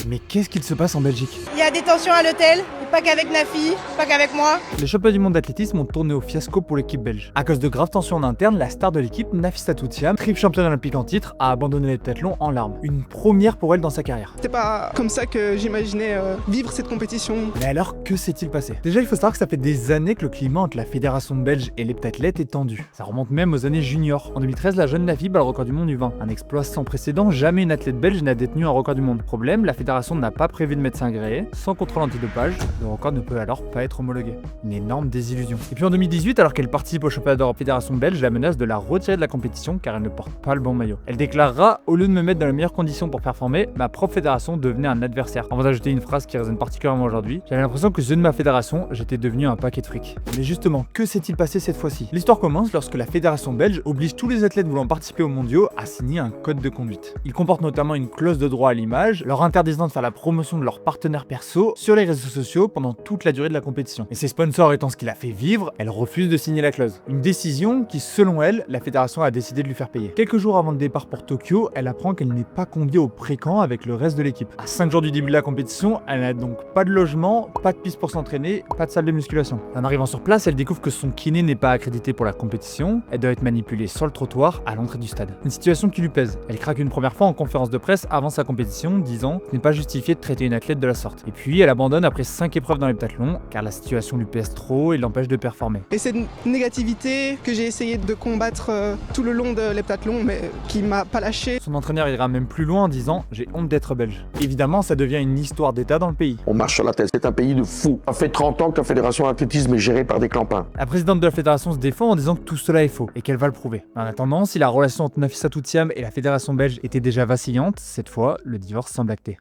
Mais qu'est-ce qu'il se passe en Belgique? Il y a des tensions à l'hôtel, pas qu'avec Nafi, pas qu'avec moi. Les championnats du monde d'athlétisme ont tourné au fiasco pour l'équipe belge. À cause de graves tensions en interne, la star de l'équipe, Nafisa Toutiam, triple championne olympique en titre, a abandonné l'heptathlon en larmes. Une première pour elle dans sa carrière. C'était pas comme ça que j'imaginais vivre cette compétition. Mais alors, que s'est-il passé? Déjà, il faut savoir que ça fait des années que le climat entre la fédération belge et l'heptathlète est tendu. Ça remonte même aux années juniors. En 2013, la jeune Nafi bat le record du monde du vin. Un exploit sans précédent, jamais une athlète belge n'a détenu un record du monde. Problème, la fédération n'a pas prévu de médecin agréé. Sans contrôle antidopage, le record ne peut alors pas être homologué. Une énorme désillusion. Et puis en 2018, alors qu'elle participe au championnat d'Europe fédération belge, la menace de la retirer de la compétition car elle ne porte pas le bon maillot. Elle déclarera: au lieu de me mettre dans les meilleures conditions pour performer, ma propre fédération devenait un adversaire. Avant d'ajouter une phrase qui résonne particulièrement aujourd'hui: j'avais l'impression que yeux de ma fédération, j'étais devenu un paquet de fric. Mais justement, que s'est-il passé cette fois-ci? L'histoire commence lorsque la fédération belge oblige tous les athlètes voulant participer aux mondiaux à signer un code de conduite. Il comporte notamment une clause de droit à l'image, leur interdisant de faire la promotion de leurs partenaires perso sur les réseaux sociaux pendant toute la durée de la compétition. Et ses sponsors étant ce qui l'a fait vivre, elle refuse de signer la clause. Une décision qui, selon elle, la fédération a décidé de lui faire payer. Quelques jours avant le départ pour Tokyo, elle apprend qu'elle n'est pas conviée au pré-camp avec le reste de l'équipe. À 5 jours du début de la compétition, elle n'a donc pas de logement, pas de piste pour s'entraîner, pas de salle de musculation. En arrivant sur place, elle découvre que son kiné n'est pas accrédité pour la compétition, elle doit être manipulée sur le trottoir à l'entrée du stade. Une situation qui lui pèse. Elle craque une première fois en conférence de presse avant sa compétition, disant « Ce n'est pas justifié de traiter une athlète de la sorte ». Et puis elle abandonne après 5 épreuves dans l'heptathlon, car la situation lui pèse trop et l'empêche de performer. Et cette négativité que j'ai essayé de combattre tout le long de l'heptathlon, mais qui m'a pas lâché. Son entraîneur ira même plus loin en disant « J'ai honte d'être belge ». Évidemment, ça devient une histoire d'État dans le pays. On marche sur la tête, c'est un pays de fous. Ça fait 30 ans que la fédération d'athlétisme est gérée par des clampins. La présidente de la fédération se défend en disant que tout cela est faux et qu'elle va le prouver. En attendant, si la relation entre Nafisa Toutiam et la fédération belge était déjà vacillante, cette fois, le divorce semble acté.